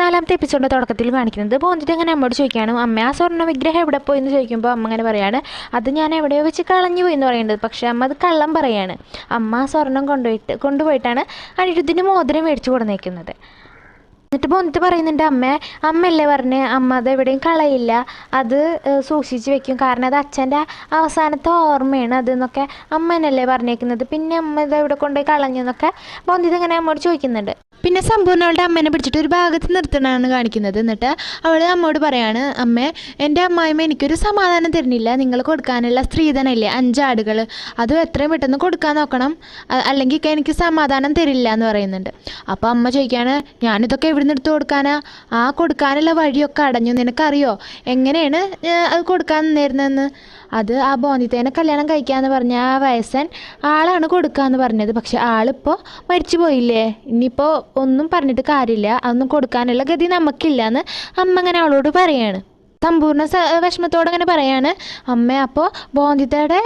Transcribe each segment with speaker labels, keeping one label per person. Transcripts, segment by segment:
Speaker 1: 4ാമത്തെ എപ്പിസോഡിൻ്റെ തുടക്കത്തിൽ കാണിക്കുന്നത് ബോന്തിട്ട് അങ്ങനെ അമ്മയോട് ചോദിക്കുകയാണ്, അമ്മ ആ സ്വർണ്ണ വിഗ്രഹം എവിടെ പോയി എന്ന് ചോദിക്കുമ്പോൾ അമ്മ അങ്ങനെ പറയാണ്, അത് ഞാൻ എവിടെയോ വെച്ച് കളഞ്ഞു പോയി എന്ന് പറയുന്നത്. പക്ഷേ അമ്മ അത് കള്ളം പറയാണ്. അമ്മ ആ സ്വർണ്ണം കൊണ്ടുപോയിട്ടാണ് അനിരുദ്ധിന് മോതിരം മേടിച്ചു കൊടുന്നേക്കുന്നത്. എന്നിട്ട് ബോന്തിട്ട് പറയുന്നുണ്ട്, അമ്മയല്ലേ പറഞ്ഞ് അമ്മ അത് എവിടെയും കളയില്ല, അത് സൂക്ഷിച്ച് വെക്കും, കാരണം അത് അച്ഛൻ്റെ അവസാനത്തെ ഓർമ്മയാണ് അതെന്നൊക്കെ അമ്മ എന്നല്ലേ പറഞ്ഞേക്കുന്നത്, പിന്നെ അമ്മ ഇത് എവിടെ കൊണ്ടുപോയി കളഞ്ഞെന്നൊക്കെ ബോന്തിട്ട് അങ്ങനെ അമ്മയോട് ചോദിക്കുന്നുണ്ട്. പിന്നെ സമ്പൂർണ്ണ അമ്മേനെ പിടിച്ചിട്ട് ഒരു ഭാഗത്ത് നിർത്തണമാണ് കാണിക്കുന്നത്. എന്നിട്ട് അവൾ അമ്മയോട് പറയാണ്, അമ്മേ എൻ്റെ അമ്മായിമ്മ എനിക്കൊരു സമാധാനം തരുന്നില്ല, നിങ്ങൾ കൊടുക്കാനുള്ള സ്ത്രീധനമില്ലേ 5 ആടുകൾ, അതും എത്രയും പെട്ടെന്ന് കൊടുക്കാൻ നോക്കണം, അല്ലെങ്കിൽ എനിക്ക് സമാധാനം തരില്ല എന്ന് പറയുന്നുണ്ട്. അപ്പോൾ അമ്മ ചോദിക്കുകയാണ്, ഞാനിതൊക്കെ എവിടെ നിന്ന് എടുത്ത് കൊടുക്കാനാ, ആ കൊടുക്കാനുള്ള വഴിയൊക്കെ അടഞ്ഞു, നിനക്കറിയോ എങ്ങനെയാണ് അത് കൊടുക്കാൻ നിന്നിരുന്നതെന്ന്? അത് ആ ബോന്തിത്തേനെ കല്യാണം കഴിക്കാമെന്ന് പറഞ്ഞ ആ വയസ്സൻ ആളാണ് കൊടുക്കാമെന്ന് പറഞ്ഞത്. പക്ഷെ ആളിപ്പോൾ മരിച്ചു പോയില്ലേ, ഇനിയിപ്പോൾ ഒന്നും പറഞ്ഞിട്ട് കാര്യമില്ല, അതൊന്നും കൊടുക്കാനുള്ള ഗതി നമുക്കില്ല എന്ന് അമ്മ അങ്ങനെ അവളോട് പറയാണ്. സമ്പൂർണ്ണ വിഷമത്തോടെ അങ്ങനെ പറയാണ്, അമ്മ അപ്പോൾ ബോന്തിത്തയുടെ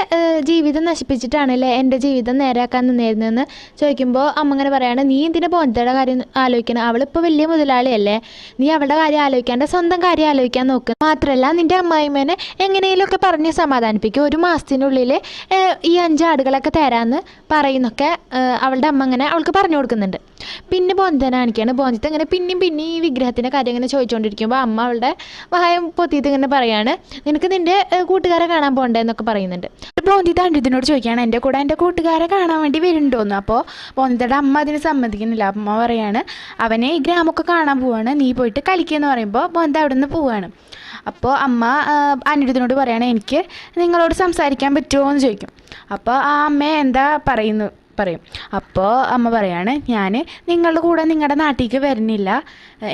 Speaker 1: ജീവിതം നശിപ്പിച്ചിട്ടാണല്ലേ എൻ്റെ ജീവിതം നേരെയാക്കാൻ നിന്നിരുന്നതെന്ന് ചോദിക്കുമ്പോൾ അമ്മ അങ്ങനെ പറയാണ്, നീ എന്തിനാ ബോന്തിത്തയുടെ കാര്യം ആലോചിക്കണം, അവളിപ്പോൾ വലിയ മുതലാളിയല്ലേ, നീ അവളുടെ കാര്യം ആലോചിക്കാണ്ട് സ്വന്തം കാര്യം ആലോചിക്കാൻ നോക്ക്, മാത്രമല്ല നിൻ്റെ അമ്മായിമ്മേനെ എങ്ങനെയെങ്കിലുമൊക്കെ പറഞ്ഞ് സമാധാനിപ്പിക്കും, 1 മാസത്തിനുള്ളിൽ ഈ 5 ആടുകളൊക്കെ തരാമെന്ന് പറയുന്നൊക്കെ അവളുടെ അമ്മ അങ്ങനെ അവൾക്ക് പറഞ്ഞു കൊടുക്കുന്നുണ്ട്. പിന്നെ ബോന്തിത്തനെ കാണിക്കുകയാണ്. ബോന്തിത്ത ഇങ്ങനെ പിന്നെയും ഈ വിഗ്രഹത്തിൻ്റെ കാര്യം ഇങ്ങനെ ചോദിച്ചുകൊണ്ടിരിക്കുമ്പോൾ അമ്മ അവളുടെ വായം പൊത്തിയിട്ട് ഇങ്ങനെ പറയാണ്, നിനക്ക് നിൻ്റെ കൂട്ടുകാരെ കാണാൻ പോകണ്ടേ എന്നൊക്കെ പറയുന്നുണ്ട്. ബോന്തിത്ത അനിരുദ്ധിനോട് ചോദിക്കുകയാണ്, എൻ്റെ കൂടെ എൻ്റെ കൂട്ടുകാരെ കാണാൻ വേണ്ടി വരുന്നുണ്ടോന്ന്. അപ്പോൾ ബോന്തിത്തയുടെ അമ്മ അതിന് സമ്മതിക്കുന്നില്ല. അമ്മ പറയാണ്, അവനെ ഈ ഗ്രാമമൊക്കെ കാണാൻ പോവാണ്, നീ പോയിട്ട് കളിക്കുകയെന്ന് പറയുമ്പോൾ ബോന്തിത്ത അവിടെ നിന്ന് പോവുകയാണ്. അപ്പോൾ അമ്മ അനിരുദ്ധിനോട് പറയാണ്, എനിക്ക് നിങ്ങളോട് സംസാരിക്കാൻ പറ്റുമോ എന്ന് ചോദിക്കും. അപ്പോൾ ആ അമ്മ എന്താ പറയും. അപ്പോൾ അമ്മ പറയാണ്, ഞാൻ നിങ്ങളുടെ കൂടെ നിങ്ങളുടെ നാട്ടിലേക്ക് വരുന്നില്ല,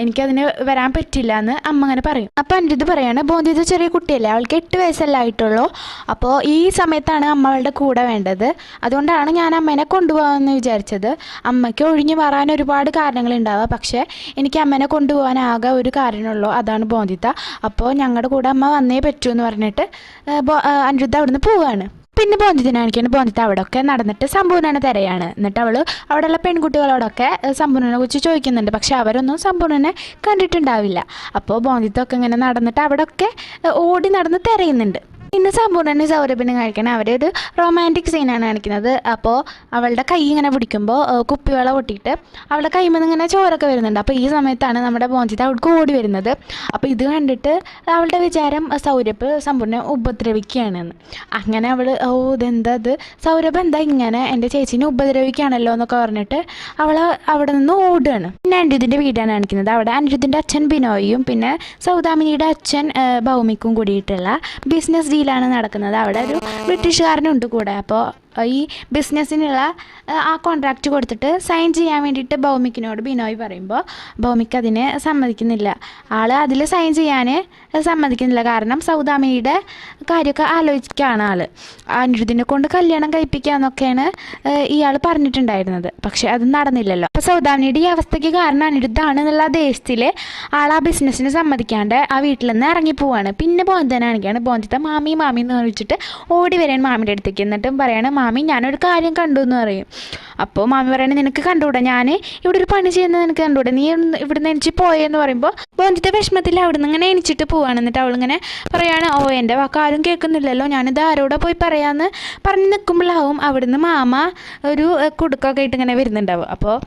Speaker 1: എനിക്കതിന് വരാൻ പറ്റില്ല എന്ന് അമ്മ അങ്ങനെ പറയും. അപ്പോൾ അനിരുദ്ധ് പറയാണ്, ബോന്തിത്ത ചെറിയ കുട്ടിയല്ലേ, അവൾക്ക് 8 വയസ്സല്ലേ ആയിട്ടുള്ളൂ, അപ്പോൾ ഈ സമയത്താണ് അമ്മ അവളുടെ കൂടെ വേണ്ടത്, അതുകൊണ്ടാണ് ഞാൻ അമ്മേനെ കൊണ്ടുപോകാമെന്ന് വിചാരിച്ചത്. അമ്മയ്ക്ക് ഒഴിഞ്ഞു മാറാൻ ഒരുപാട് കാരണങ്ങളുണ്ടാവുക, പക്ഷേ എനിക്ക് അമ്മേനെ കൊണ്ടുപോകാൻ ആകെ ഒരു കാരണമുള്ളൂ, അതാണ് ബോന്തിത്ത. അപ്പോൾ ഞങ്ങളുടെ കൂടെ അമ്മ വന്നേ പറ്റൂ എന്ന് പറഞ്ഞിട്ട് അനിരുദ്ധ് അവിടുന്ന് പോവുകയാണ്. പിന്നെ ബോന്തിത്തിനെ കാണിക്കുകയാണ്. ബോന്തിത്ത അവിടെ ഒക്കെ നടന്നിട്ട് സമ്പൂർണ്ണനെ തിരയാണ്. എന്നിട്ട് അവൾ അവിടെയുള്ള പെൺകുട്ടികളോടൊക്കെ സമ്പൂർണ്ണനെ കുറിച്ച് ചോദിക്കുന്നുണ്ട്, പക്ഷെ അവരൊന്നും സമ്പൂർണ്ണനെ കണ്ടിട്ടുണ്ടാവില്ല. അപ്പോൾ ബോന്തിത്തൊക്കെ ഇങ്ങനെ നടന്നിട്ട് അവിടെ ഒക്കെ ഓടി നടന്ന് തിരയുന്നുണ്ട്. ഇന്ന് സമ്പൂർണ്ണനെ സൗരഭിനെ കാണിക്കണം. അവരൊരു റൊമാൻറ്റിക് സീനാണ് കാണിക്കുന്നത്. അപ്പോൾ അവളുടെ കൈ ഇങ്ങനെ പിടിക്കുമ്പോൾ കുപ്പിവെള്ള പൊട്ടിയിട്ട് അവളുടെ കൈയിൽ നിന്ന് ഇങ്ങനെ ചോരൊക്കെ വരുന്നുണ്ട്. അപ്പോൾ ഈ സമയത്താണ് നമ്മുടെ ബോന്തിത്ത അവൾക്ക് ഓടി വരുന്നത്. അപ്പോൾ ഇത് കണ്ടിട്ട് അവളുടെ വിചാരം സൗരഭ് സമ്പൂർണ്ണ ഉപദ്രവിക്കുകയാണെന്ന്. അങ്ങനെ അവൾ ഇതെന്താ ഇത്, സൗരഭ് എന്താ ഇങ്ങനെ എൻ്റെ ചേച്ചീനെ ഉപദ്രവിക്കുകയാണല്ലോ എന്നൊക്കെ പറഞ്ഞിട്ട് അവൾ അവിടെ നിന്ന് ഓടുകയാണ്. പിന്നെ അനിരുദ്ധിൻ്റെ വീടാണ് കാണിക്കുന്നത്. അവിടെ അനിരുദ്ധിൻ്റെ അച്ഛൻ ബിനോയും പിന്നെ സൗദാമിനിയുടെ അച്ഛൻ ഭൗമിക്കും കൂടിയിട്ടുള്ള ബിസിനസ് ാണ് നടക്കുന്നത്. അവിടെ ഒരു ബ്രിട്ടീഷുകാരനുണ്ട് കൂടെ. അപ്പോൾ ഈ ബിസിനസ്സിനുള്ള ആ കോൺട്രാക്റ്റ് കൊടുത്തിട്ട് സൈൻ ചെയ്യാൻ വേണ്ടിയിട്ട് ഭൗമിക്കിനോട് ബിനോയ് പറയുമ്പോൾ ഭൗമിക്ക് അതിന് സമ്മതിക്കുന്നില്ല. ആൾ അതിൽ സൈൻ ചെയ്യാൻ സമ്മതിക്കുന്നില്ല, കാരണം സൗദാമിനിയുടെ കാര്യമൊക്കെ ആലോചിക്കുകയാണ്. ആൾ അനിരുദ്ധിനെ കൊണ്ട് കല്യാണം കഴിപ്പിക്കുക എന്നൊക്കെയാണ് ഇയാൾ പറഞ്ഞിട്ടുണ്ടായിരുന്നത്. പക്ഷെ അത് നടന്നില്ലല്ലോ. അപ്പോൾ സൗദാമിനിയുടെ ഈ അവസ്ഥയ്ക്ക് കാരണം അനിരുദ്ധാണ് എന്നുള്ള ദേശത്തിൽ ആൾ ആ ബിസിനസ്സിന് സമ്മതിക്കാണ്ട് ആ വീട്ടിൽ നിന്ന് ഇറങ്ങിപ്പോവാണ്. പിന്നെ ബോന്തിത്തനെ കാണിക്കുകയാണ്. ബോന്തിത്ത മാമി എന്ന് വിളിച്ചിട്ട് ഓടി വരാൻ മാമിൻ്റെ അടുത്തേക്ക്. എന്നിട്ടും പറയാണ്, മാമി ഞാനൊരു കാര്യം കണ്ടു എന്ന് പറയും. അപ്പോൾ മാമി പറയണേ, നിനക്ക് കണ്ടുകൂടെ, ഞാൻ ഇവിടെ ഒരു പണി ചെയ്യുന്നത് നിനക്ക് കണ്ടുകൂടെ, നീ ഇവിടുന്ന് എണിച്ച് പോയെന്ന് പറയുമ്പോൾ ബോന്തിത്ത വിഷമത്തിൽ അവിടുന്ന് ഇങ്ങനെ എണിച്ചിട്ട് പോവാണ്. എന്നിട്ട് അവളിങ്ങനെ പറയാണ്, എൻ്റെ വാക്ക് ആരും കേൾക്കുന്നില്ലല്ലോ, ഞാനിത് ആരോടെ പോയി പറയാമെന്ന് പറഞ്ഞ് നിൽക്കുമ്പോഴാവും അവിടുന്ന് മാമ ഒരു കുടുക്കൊക്കെ ആയിട്ട് ഇങ്ങനെ വരുന്നുണ്ടാവും. അപ്പോൾ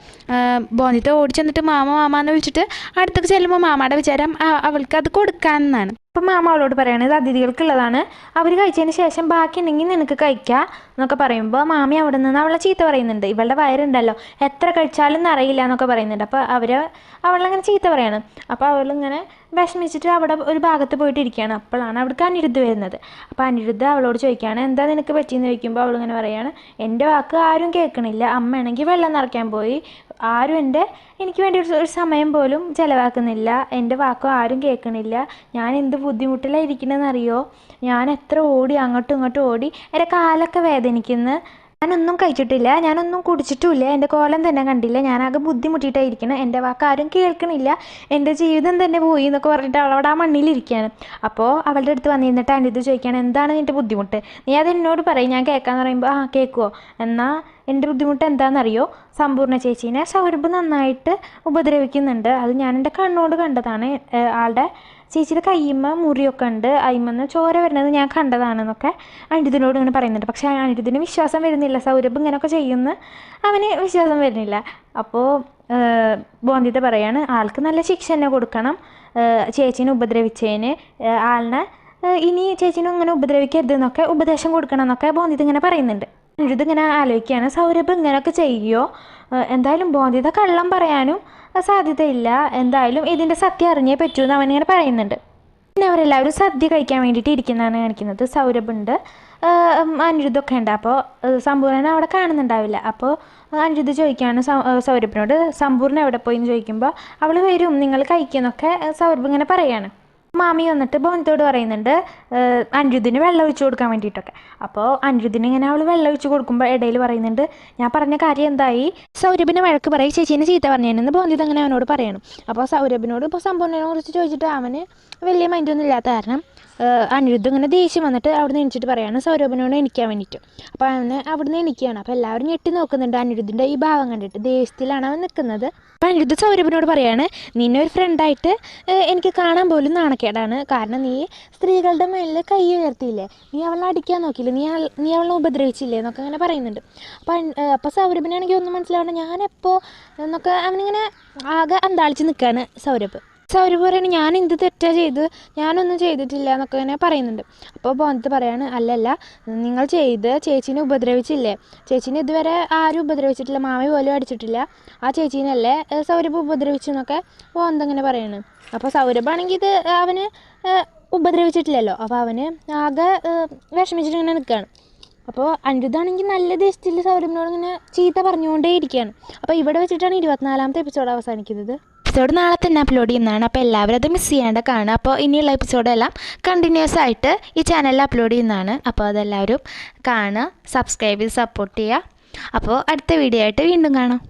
Speaker 1: ബോന്തിത്ത ഓടി ചെന്നിട്ട് മാമ എന്ന് വിളിച്ചിട്ട് അടുത്തേക്ക് ചെല്ലുമ്പോൾ മാമയുടെ വിചാരം അവൾക്ക് അത് കൊടുക്കാമെന്നാണ്. അപ്പം മാമ അവളോട് പറയുന്നത് അതിഥികൾക്കുള്ളതാണ്, അവർ കഴിച്ചതിന് ശേഷം ബാക്കി ഉണ്ടെങ്കിൽ നിനക്ക് കഴിക്കാം എന്നൊക്കെ പറയുമ്പോൾ മാമി അവിടെ നിന്ന് അവളെ ചീത്ത പറയുന്നുണ്ട്. ഇവളുടെ വയറുണ്ടല്ലോ, എത്ര കഴിച്ചാലും അറിയില്ല എന്നൊക്കെ പറയുന്നുണ്ട്. അപ്പോൾ അവളങ്ങനെ ചീത്ത പറയാണ്. അപ്പോൾ അവളിങ്ങനെ വിഷമിച്ചിട്ട് അവിടെ ഒരു ഭാഗത്ത് പോയിട്ട് ഇരിക്കുകയാണ്. അപ്പോഴാണ് അവിടേക്ക് അനിരുദ്ധ് വരുന്നത്. അപ്പോൾ അനിരുദ്ധ് അവളോട് ചോദിക്കുകയാണ്, എന്താ നിനക്ക് പറ്റിയെന്ന് ചോദിക്കുമ്പോൾ അവളിങ്ങനെ പറയുകയാണ്, എൻ്റെ വാക്ക് ആരും കേൾക്കണില്ല, അമ്മയാണെങ്കിൽ വെള്ളം നിറയ്ക്കാൻ പോയി, ആരും എനിക്ക് വേണ്ടി ഒരു സമയം പോലും ചിലവാക്കുന്നില്ല, എൻ്റെ വാക്കും ആരും കേൾക്കണില്ല, ഞാൻ എന്ത് ബുദ്ധിമുട്ടിലാണ് ഇരിക്കണമെന്നറിയോ, ഞാൻ എത്ര ഓടി അങ്ങോട്ടും ഇങ്ങോട്ടും ഓടി, എൻ്റെ കാലൊക്കെ വേദനിക്കുന്നു, ഞാനൊന്നും കഴിച്ചിട്ടില്ല, ഞാനൊന്നും കുടിച്ചിട്ടുമില്ല, എൻ്റെ കോലം തന്നെ കണ്ടില്ല, ഞാനാകെ ബുദ്ധിമുട്ടിയിട്ടായിരിക്കണം, എൻ്റെ വാക്കാരും കേൾക്കണില്ല, എൻ്റെ ജീവിതം തന്നെ പോയി എന്നൊക്കെ പറഞ്ഞിട്ട് അവളവിടെ ആ മണ്ണിലിരിക്കുകയാണ്. അപ്പോൾ അവളുടെ അടുത്ത് വന്നിരുന്നിട്ട് അനിരുദ്ധ് ചോദിക്കുകയാണ്, എന്താണ് നിൻ്റെ ബുദ്ധിമുട്ട്, നീ അത് എന്നോട് പറയും, ഞാൻ കേൾക്കാമെന്ന് പറയുമ്പോൾ ആ കേൾക്കുമോ, എന്നാൽ എൻ്റെ ബുദ്ധിമുട്ട് എന്താണെന്നറിയോ, സമ്പൂർണ്ണ ചേച്ചീനെ സൗരഭ് നന്നായിട്ട് ഉപദ്രവിക്കുന്നുണ്ട്, അത് ഞാൻ എൻ്റെ കണ്ണോട് കണ്ടതാണ്, ആളുടെ ചേച്ചിയുടെ കയ്യുമ്മ മുറിയൊക്കെ ഉണ്ട്, അയിമെന്ന് ചോര വരുന്നത് ഞാൻ കണ്ടതാണെന്നൊക്കെ അനിരുദ്ധിനോട് ഇങ്ങനെ പറയുന്നുണ്ട്. പക്ഷേ അനിരുദ്ധിന് വിശ്വാസം വരുന്നില്ല, സൗരഭ് ഇങ്ങനെയൊക്കെ ചെയ്യുമെന്ന് അവന് വിശ്വാസം വരുന്നില്ല. അപ്പോൾ ബോന്തിത പറയാണ്, ആൾക്ക് നല്ല ശിക്ഷ തന്നെ കൊടുക്കണം, ചേച്ചീനെ ഉപദ്രവിച്ചതിന് ആളിനെ ഇനി ചേച്ചീനെ ഇങ്ങനെ ഉപദ്രവിക്കരുതെന്നൊക്കെ ഉപദേശം കൊടുക്കണം എന്നൊക്കെ ബോന്തിത ഇങ്ങനെ പറയുന്നുണ്ട്. അനിരുദ്ധ് ഇങ്ങനെ ആലോചിക്കുകയാണ്, സൗരഭ് ഇങ്ങനെയൊക്കെ ചെയ്യുമോ, എന്തായാലും ബോന്തിത കള്ളം പറയാനും സാധ്യതയില്ല, എന്തായാലും ഇതിൻ്റെ സത്യം അറിഞ്ഞേ പറ്റൂ എന്ന് അവനിങ്ങനെ പറയുന്നുണ്ട്. പിന്നെ അവരെല്ലാവരും സദ്യ കഴിക്കാൻ വേണ്ടിയിട്ട് ഇരിക്കുന്നതാണ് കാണിക്കുന്നത്. സൗരഭുണ്ട്, അനിരുദ്ധൊക്കെ ഉണ്ട്. അപ്പോൾ സമ്പൂർണ്ണനെ അവിടെ കാണുന്നുണ്ടാവില്ല. അപ്പോൾ അനിരുദ്ധ് ചോദിക്കുകയാണ് സൗരഭിനോട്, സമ്പൂർണ്ണ എവിടെ പോയി എന്ന് ചോദിക്കുമ്പോൾ അവൾ വരും, നിങ്ങൾ കഴിക്കുന്നൊക്കെ സൗരഭ് ഇങ്ങനെ പറയുകയാണ്. മാമി വന്നിട്ട് ബോന്തിയോട് പറയുന്നുണ്ട് അനിരുദ്ധിന് വെള്ളം ഒഴിച്ച് കൊടുക്കാൻ വേണ്ടിയിട്ടൊക്കെ. അപ്പോൾ അനിരുദ്ധിന് ഇങ്ങനെ അവൾ വെള്ളം ഒഴിച്ച് കൊടുക്കുമ്പോൾ ഇടയിൽ പറയുന്നുണ്ട്, ഞാൻ പറഞ്ഞ കാര്യം എന്തായി, സൗരഭിനെ വഴക്ക് പറയും, ചേച്ചീനെ ചീത്ത പറഞ്ഞതെന്ന് ബോന്തിത് അങ്ങനെ അവനോട് പറയണം. അപ്പോൾ സൗരഭിനോട് ഇപ്പോൾ സമ്പൂർണ്ണനെ കുറിച്ച് ചോദിച്ചിട്ട് അവന് വലിയ മൈൻഡൊന്നും ഇല്ലാത്ത കാരണം അനിരുദ്ധ് ഇങ്ങനെ ദേഷ്യം വന്നിട്ട് അവിടെ നിന്ന് എണിച്ചിട്ട് പറയാണ് സൗരഭിനോട് എണിക്കാൻ വേണ്ടിയിട്ട്. അപ്പോൾ അവന് അവിടെ നിന്ന് എണിക്കുകയാണ്. അപ്പോൾ എല്ലാവരും ഞെട്ടി നോക്കുന്നുണ്ട് അനിരുദ്ധിൻ്റെ ഈ ഭാവം കണ്ടിട്ട്, ദേഷ്യത്തിലാണ് അവൻ നിൽക്കുന്നത്. അപ്പോൾ അനിരുദ്ധ് സൗരഭിനോട് പറയാണ്, നിന്നെ ഒരു ഫ്രണ്ടായിട്ട് എനിക്ക് കാണാൻ പോലും നാണക്കേടാണ്, കാരണം നീ സ്ത്രീകളുടെ മേലിൽ കൈ ഉയർത്തിയില്ലേ, നീ അവളെ അടിക്കാൻ നോക്കിയില്ലേ, നീ അവളെ ഉപദ്രവിച്ചില്ലേ എന്നൊക്കെ അങ്ങനെ പറയുന്നുണ്ട്. അപ്പോൾ സൗരഭിനാണെങ്കിൽ ഒന്നും മനസ്സിലാവണം, ഞാനെപ്പോൾ എന്നൊക്കെ അവനിങ്ങനെ ആകെ അന്താളിച്ച് നിൽക്കുകയാണ് സൗരഭ് പറയണ, ഞാൻ എന്ത് തെറ്റാ ചെയ്ത്, ഞാനൊന്നും ചെയ്തിട്ടില്ല എന്നൊക്കെ ഇങ്ങനെ പറയുന്നുണ്ട്. അപ്പോൾ ബോന്തിത് പറയാണ്, അല്ലല്ല നിങ്ങൾ ചെയ്ത് ചേച്ചീനെ ഉപദ്രവിച്ചില്ലേ, ചേച്ചീനെ ഇതുവരെ ആരും ഉപദ്രവിച്ചിട്ടില്ല, മാമി പോലും അടിച്ചിട്ടില്ല, ആ ചേച്ചീനല്ലേ സൗരഭ് ഉപദ്രവിച്ചു എന്നൊക്കെ ബോന്ത് ഇങ്ങനെ പറയാണ്. അപ്പോൾ സൗരഭാണെങ്കിൽ ഇത് അവന് ഉപദ്രവിച്ചിട്ടില്ലല്ലോ, അപ്പോൾ അവന് ആകെ വിഷമിച്ചിട്ട് ഇങ്ങനെ നിൽക്കുകയാണ്. അപ്പോൾ അനിരുദ്ധാണെങ്കിൽ നല്ല ദേഷ്യത്തിൽ സൗരഭിനോട് ഇങ്ങനെ ചീത്ത പറഞ്ഞുകൊണ്ടേ ഇരിക്കുകയാണ്. അപ്പോൾ ഇവിടെ വെച്ചിട്ടാണ് 24ാമത്തെ എപ്പിസോഡ് അവസാനിക്കുന്നത്. എപ്പിസോഡ് നാളെ തന്നെ അപ്ലോഡ് ചെയ്യുന്നതാണ്. അപ്പോൾ എല്ലാവരും അത് മിസ് ചെയ്യാണ്ട് കാണുക. അപ്പോൾ ഇനിയുള്ള എപ്പിസോഡെല്ലാം കണ്ടിന്യൂസ് ആയിട്ട് ഈ ചാനലിൽ അപ്ലോഡ് ചെയ്യുന്നതാണ്. അപ്പോൾ അതെല്ലാവരും കാണുക, സബ്സ്ക്രൈബ് ചെയ്ത് സപ്പോർട്ട് ചെയ്യുക. അപ്പോൾ അടുത്ത വീഡിയോ ആയിട്ട് വീണ്ടും കാണാം.